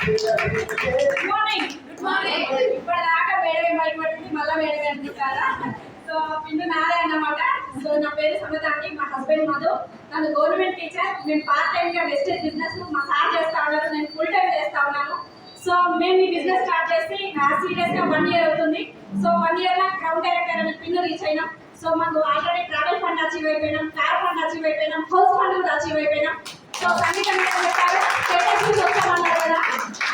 Morning good morning. ఇప్పటిదాకా మేడమే భయపడుతుంది, మళ్ళీ మేడమే అంటున్నారా? సో పిండు నాదే అన్నమాట. సో నా పేరు సమత అండి, మా హస్బెండ్ మధు. నన్ను గవర్నమెంట్ టీచర్. మేము పార్ట్ టైంగా వెస్టేజ్ బిజినెస్ మా సార్ చేస్తా ఉన్నారు, నేను ఫుల్ టైం చేస్తా ఉన్నాను. సో మేము ఈ బిజినెస్ స్టార్ట్ చేసి సీరియస్గా 1 year అవుతుంది. సో 1 year క్రౌన్ డైరెక్టర్ అని పిన్ రీచ్ అయినాం. సో మాకు ఆల్రెడీ ట్రావెల్ ఫండ్ అచీవ్ అయిపోయినాం, కార్ ఫండ్ అచీవ్ అయిపోయినాం, హౌస్ ఫండ్ కూడా అచీవ్ అయిపోయినాం. సో సంగీతం చెప్పారు స్టేటస్ నుంచి వచ్చామన్నారు కదా,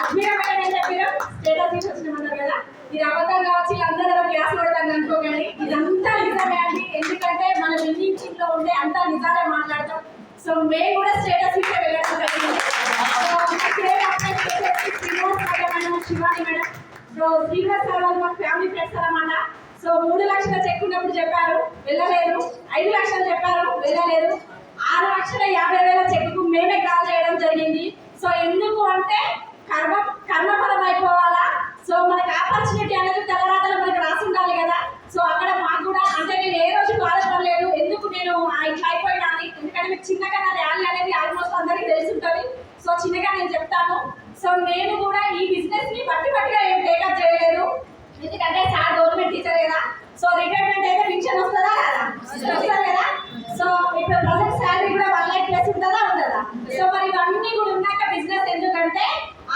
అజ్మీరా మేడం ఏం చెప్పారు స్టేటస్ నుంచి వచ్చినామన్నారు కదా. ఇది అబద్ధం కావచ్చు, అందరూ గ్యాస్ పడతాను అనుకోకండి, ఇదంతా నిజమే అండి. ఎందుకంటే మనం ఇంట్లో ఉంటే అంతా నిజాలే మాట్లాడతాం. సో మేము కూడా స్టేటస్ నుంచి వెళ్ళడం జరిగింది. Shivani madam, so Srinivas sir వాళ్ళు మాకు ఫ్యామిలీ ఫ్రెండ్స్ అన్నమాట. సో 3 లక్షల చెక్ ఉన్నప్పుడు చెప్పారు వెళ్ళలేదు, 5 లక్షలు చెప్పారు వెళ్ళలేదు, 6,50,000 చెక్కు మేమే కాల్ చేయడం జరిగింది. సో ఎందుకు అంటే కర్మఫలం అయిపోవాలా. సో మనకి ఆపర్చునిటీ అనేది తెల్లరాతలో మనకి రాసి ఉండాలి కదా. సో అక్కడ మాకు కూడా అంటే నేను ఏ రోజు బాధపడలేదు ఎందుకు నేను ఇట్లా అయిపోయినా అని. ఎందుకంటే మీకు చిన్నగా నా ర్యాలీ అనేది ఆల్మోస్ట్ అందరికీ తెలిసి ఉంటుంది. సో చిన్నగా నేను చెప్తాను. సో నేను కూడా ఈ బిజినెస్ ని బట్టిగా ఏం టేకప్ చేయలేదు, ఎందుకంటే సార్ గవర్నమెంట్ టీచర్ కదా. సో రిటైర్మెంట్ అయితే పెన్షన్ వస్తుందా కదా. సో ఇప్పుడు ప్రజెంట్ శాలరీ కూడా 1 lakh ప్లస్ ఉంటుందా ఉండదా. సో మరి ఇవన్నీ కూడా ఉన్నాక బిజినెస్ ఎందుకంటే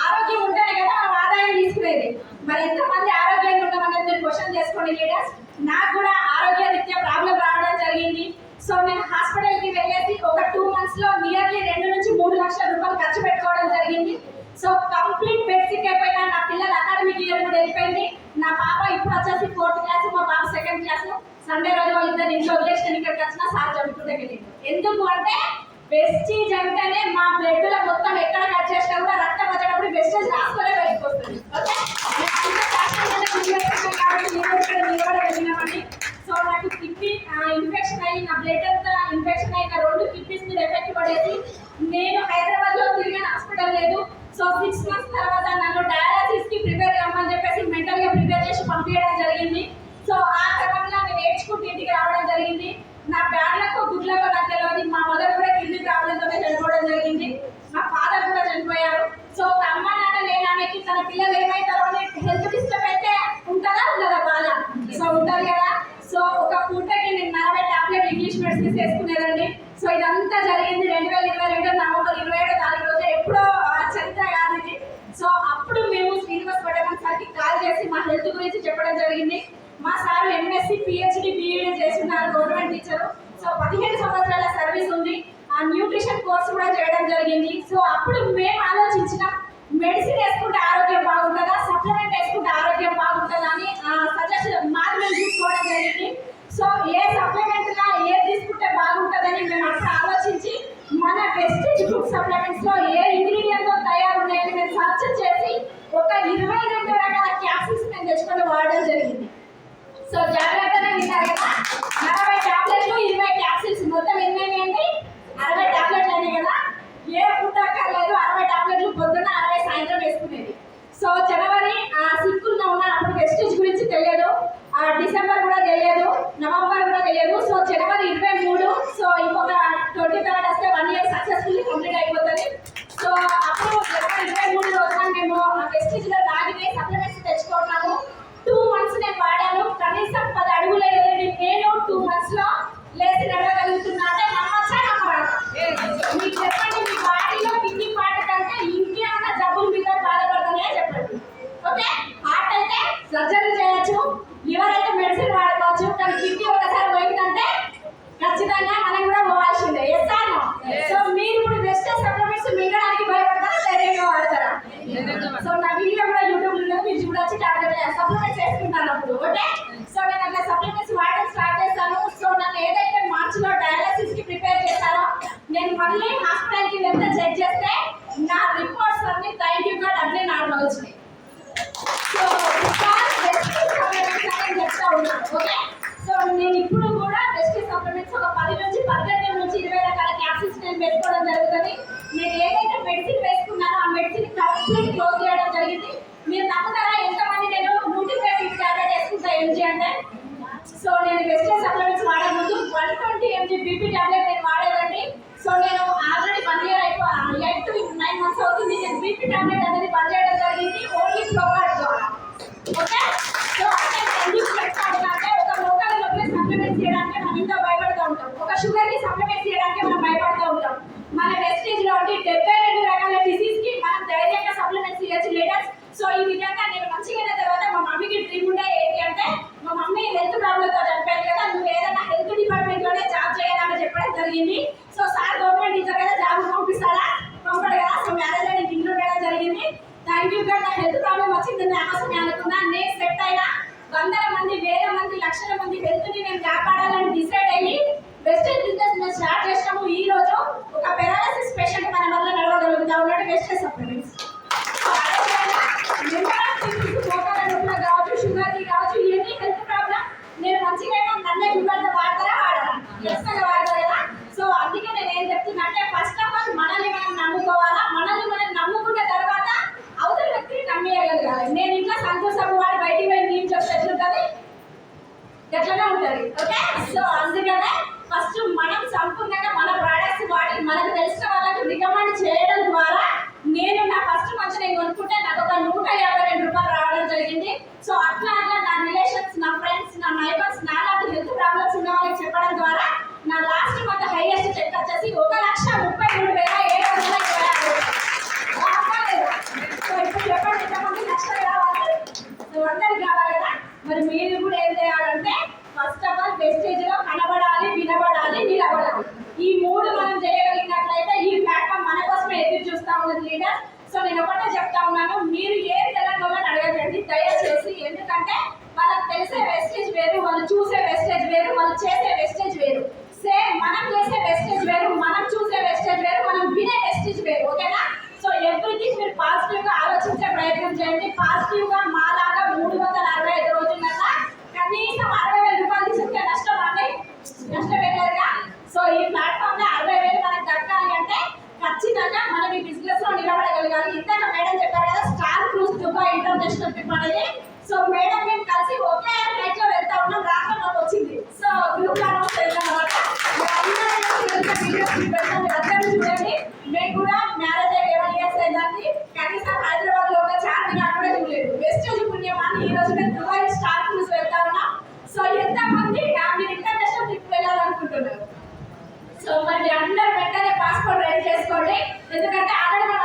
ఆరోగ్యం ఉంటేనే కదా మనం ఆదాయం తీసుకునేది. మరి ఎంతమంది ఆరోగ్యంగా ఉంటామన్నది మీరు క్వశ్చన్ చేసుకోండి లీడర్స్. నాకు కూడా ఆరోగ్య రీత్యా ప్రాబ్లం రావడం జరిగింది. సో నేను హాస్పిటల్కి వెళ్ళేసి ఒక 2 months లో నియర్లీ 2 నుంచి 3 లక్షల రూపాయలు ఖర్చు పెట్టుకోవడం జరిగింది. సో కంప్లీట్ బెడ్ సిక్ అయిపోయినా. నా పిల్లల అకాడమిక్ ఇయర్ కూడా వెళ్ళిపోయింది. నా పాప ఇప్పుడు వచ్చేసి 4th క్లాస్, మా పాప 2nd క్లాస్. సండే రోజు వాళ్ళిద్దరు ఇంట్లో వదిలేసి ఇక్కడికి వచ్చినా సార్ చదువుకుంటే వెళ్ళింది. ఎందుకు అంటే వెస్టేజ్ అంటేనే మా బ్లడ్ లో మొత్తం ఎక్కడ కట్ చేసినా కూడా రక్తం వచ్చేటప్పుడు వెస్టేజ్ రాసుకునే వెళ్ళిపోతుంది. వెళ్ళినామండి. సో నాకు కిడ్నీ ఇన్ఫెక్షన్ అయ్యి నా బ్లడ్ అంతా ఇన్ఫెక్షన్ అయ్యి నా 2 కిడ్నీస్ మీద ఎఫెక్ట్ పడేసి నేను హైదరాబాద్ లో తిరిగిన హాస్పిటల్ లేదు. సో 6 months తర్వాత నన్ను డయాలసిస్ కి ప్రిపేర్ అవ్వమని చెప్పేసి మెంటల్ గా ప్రిపేర్ చేసి పంపించడం జరిగింది. సో ఆ క్రమంలో నేను నేర్చుకుంటూ ఇంటికి రావడం జరిగింది. నా బ్యాడ్లకు గుడ్లకు నాకు తెలియదు. మా మదర్ కూడా కిడ్నీ ప్రాబ్లంతోనే చనిపోవడం జరిగింది. మా ఫాదర్ కూడా చనిపోయారు. సో అమ్మ నాన్న లేనామెకి తన పిల్లలు ఏమైతారో హెల్త్ డిస్టర్బ్ అయితే ఉంటుందా ఉండదా బాధ. సో ఉంటుంది కదా. సో ఒక పూటకి నేను 40 టాబ్లెట్ ఇంగ్లీష్ మెడిసిన్స్ వేసుకునేదండి. సో ఇదంతా జరిగింది 2022 నవంబర్ 27వ తారీఖు రోజు. ఎప్పుడో చరిత్ర కాదు ఇది. సో అప్పుడు మేము శ్రీనివాస్ పడమన్ సార్కి కాల్ చేసి మా హెల్త్ గురించి చెప్పడం జరిగింది. మా సార్ MSc PhD BEd చేస్తున్నారు, గవర్నమెంట్ టీచరు. సో 15 సంవత్సరాల సర్వీస్ ఉంది. ఆ న్యూట్రిషన్ కోర్స్ కూడా చేయడం జరిగింది. సో అప్పుడు మేము ఆలోచించినాం మెడిసిన్ వేసుకుంటే ఆరోగ్యం బాగుంటుందా, సప్లిమెంట్ వేసుకుంటే ఆరోగ్యం బాగుంటుందా అని సజెషన్ మాది మేము చూసుకోవడం జరిగింది. సో ఏ సప్లిమెంట్ గా ఏది తీసుకుంటే బాగుంటుందని మేము అక్కడ ఆలోచించి మన వెస్టేజ్ ఫుడ్ సప్లిమెంట్స్ లో ఏ ఇంగ్రీడియంట్ తో తయారు ఉన్నాయని మేము సర్చ్ చేసి ఒక 22 రకాల క్యాప్సూల్స్ మేము తెచ్చుకొని వాడడం జరిగింది. సో జాగ్రత్తగా విన్నారు కదా, 40 టాబ్లెట్లు 20 క్యాప్సూల్స్ మొత్తం ఎన్ని అండి 60 టాబ్లెట్లు అయినాయి కదా. ఏ ఫుడ్ అక్కర్లేదు, 60 టాబ్లెట్లు పొద్దున్న 60 సాయంత్రం వేసుకునేది. సో జనవరి సిక్కుల్లో ఉన్నాను, అప్పుడు వెస్టేజ్ గురించి తెలియదు, డిసెంబర్ కూడా తెలియదు, నవంబర్ కూడా తెలియదు. సో జనవరి 23, సో ఇంకొక 23rd వస్తే 1 year సక్సెస్ఫుల్లీ కంప్లీట్ అయిపోతుంది. సో అప్పుడు జనవరి 23 రోజున మేము వెస్టేజ్ లో తాగితే సప్లిమెంట్స్ తెచ్చుకుంటున్నాము. 2 months నేను వాడాను. కనీసం 10 అడుగులు వెళ్ళి నేను 2 months లో లేచి నడవగలుగుతున్నా అంటే నమ్మచ్చా నమ్మరా? మీకు చెప్పండి, మీ బాడీలో కిడ్నీ పార్ట్ కంటే ఇంకేమన్నా జబ్బుల మీద బాధపడుతున్నాయా చెప్పండి. ఓకే, హార్ట్ అయితే సర్జరీ చేయొచ్చు, లివర్ అయితే మెడిసిన్ వాడుకోవచ్చు, కానీ కిడ్నీ ఒకసారి పోయిందంటే ఖచ్చితంగా మనం కూడా పోవాల్సిందే. ఎస్ఆను. సో మీరు ఇప్పుడు వెస్టేజ్ సప్లిమెంట్స్ మింగడానికి భయపడతారా, ధైర్యంగా వాడతారా? సో నా వీడియో కూడా యూట్యూబ్ లో మీరు చూడొచ్చు. టాబ్లెట్ సప్లిమెంట్స్ వేసుకుంటాను అప్పుడు. ఓకే, సో నేను అట్లా సప్లిమెంట్స్ వాడడం స్టార్ట్ చేస్తాను. సో నన్ను ఏదైతే మార్చ్ లో డయాలసిస్ కి ప్రిపేర్ చేస్తారో నేను మళ్ళీ హాస్పిటల్ కి వెళ్తే చెక్ చేస్తే నా రిపోర్ట్స్ అన్ని థ్యాంక్ యూ గాడ్ అన్నీ నార్మల్ వచ్చినాయి. సో చెప్తా ఉన్నాను. ఓకే, సో నేను ఇప్పుడు కూడా వెస్టేజ్ సప్లిమెంట్స్ ఒక 10 నుంచి 18 నుంచి 20 రకాల క్యాప్సూల్స్ నేను వేసుకోవడం జరుగుతుంది. నేను ఏదైతే మెడిసిన్ వేసుకున్నానో ఆ మెడిసిన్ కంప్లీట్ క్లోజ్ చేయడం జరిగింది. మీరు నమ్ముతారా ఎంతమంది నేను 125 టాబ్లెట్ వేసుకుంటా ఎంజీ అంటే. సో నేను వెస్టేజ్ సప్లిమెంట్స్ వాడే ముందు 120 mg BP టాబ్లెట్ నేను వాడేదండి. సో నేను ఆల్రెడీ 1 year 8 to 9 months అవుతుంది నేను BP టాబ్లెట్ అనేది బంద్ చేయడం వందల మంది, వేల మంది, లక్షల మంది హెల్త్ ని మేము కాపాడాలని డిసైడ్ అయ్యి వెస్టేజ్ బిజినెస్ మేము స్టార్ట్ చేసినాము. ఈ రోజు ఒక పెరాలసిస్ పేషెంట్ మన వల్ల నడవగలుగుతా ఉన్నాడు వెస్టేజ్ సప్లిమెంట్స్. మోకాల నొప్పులు కావచ్చు, షుగర్ కి కావచ్చు, ఎన్ని హెల్త్ ప్రాబ్లం నేను మంచిగా నన్నే చూపెడతా వాడతారా వాడరా ఖచ్చితంగా వాడతారు కదా. సో అందుకే నేను ఏం చెప్తున్నా అంటే ఫస్ట్ ఆఫ్ ఆల్ మనల్ని మనం నమ్ముకోవాలా. మనల్ని మనం నమ్ముకున్న తర్వాత అవతల వ్యక్తిని నమ్మేయగలగాలి. నేను ఇంట్లో సంతోషం వాడు బయటికి పోయి నేను చెప్తే ఎట్లుంటుంది, ఎట్లనే ఉంటుంది. ఓకే, సో అందుకనే ఫస్ట్ మనం సంపూర్ణంగా మన ప్రోడక్ట్స్ వాడి మనకు తెలిసిన వాళ్ళకు రికమెండ్ చేయడం ద్వారా నేను నా ఫస్ట్ మంచి నేను కొనుక్కుంటే నాకు ఒక 152 రూపాయలు రావడం జరిగింది. సో అట్లా నా రిలేషన్స్, నా ఫ్రెండ్స్, నా నైబర్స్, నాలాంటి హెల్త్ ప్రాబ్లమ్స్ ఉన్న వాళ్ళకి చెప్పడం ద్వారా నా లాస్ట్ మంత్ హైయెస్ట్ చెక్ వచ్చేసి 1,33,726. సో ఇప్పుడు చెప్పండి ఎంతమంది నష్టం కావాలి? సో అందరికి కావాలి కదా. మరి మీరు కూడా ఏం చేయాలంటే ఫస్ట్ ఆఫ్ ఆల్ వెస్టేజ్ లో కనబడాలి, వినబడాలి, నిలబడాలి. ఈ 3 మనం చేయగలిగినట్లయితే ఈ ప్లాట్ఫామ్ మన కోసమే ఎదురు చూస్తా ఉన్నది లీడర్. సో నేను ఒకటే చెప్తా ఉన్నాను, మీరు ఏం తెలంగాణ అడగకండి దయచేసి. ఎందుకంటే వాళ్ళకి తెలిసే వెస్టేజ్ వేరు, వాళ్ళు చూసే వెస్టేజ్ వేరు, వాళ్ళు చేసే వెస్టేజ్ వేరు. సేమ్ మనం చేసే వెస్టేజ్ వేరు, మనం చూసే వెస్టేజ్ వేరు, మనం వినే వెస్టేజ్ వేరు. ఓకేనా? సో ఎవ్రీథింగ్ మీరు పాజిటివ్ గా ఆలోచించే ప్రయత్నం చేయండి. పాజిటివ్ గా మాలాగా 365 రోజులన్నా కనీసం 60,000 రూపాయలు తీసుకుంటే నష్టం అండి, నష్టం వెళ్ళరుగా. సో ఈ ప్లాట్ఫామ్ లో 60,000 మనకు దక్కాలి అంటే ఖచ్చితంగా మనం ఈ బిజినెస్ లో నిలబడగలగాలి. ఇందాక మేడం చెప్పారు కదా star cruise Dubai international trip అనేది. సో మేడం మేము కలిసి ఒకే ఫ్లైట్ లో వెళ్తా ఉన్నాం, రాత్రి మాకు వచ్చింది. సో గ్రూప్ లో అనౌన్స్ చేద్దాం అనమాట. అందరూ చూడండి, మేము కూడా మ్యారేజ్ అయ్యి 11 years అయిందండి, కనీసం హైదరాబాద్ లో ఒక చార్మినార్ కూడా చూడలేదు. వెస్టేజ్ పుణ్యమాన్ని ఈ రోజు మేము దుబాయ్ స్టార్ క్రూజ్ వెళ్తా ఉన్నాం. సో ఎంతమంది మీరు ఇంటర్నేషనల్ ట్రిప్ వెళ్ళాలనుకుంటున్నారు? సో మరి అందరూ వెంటనే పాస్పోర్ట్ రెడీ చేసుకోండి. ఎందుకంటే ఆల్రెడీ మనం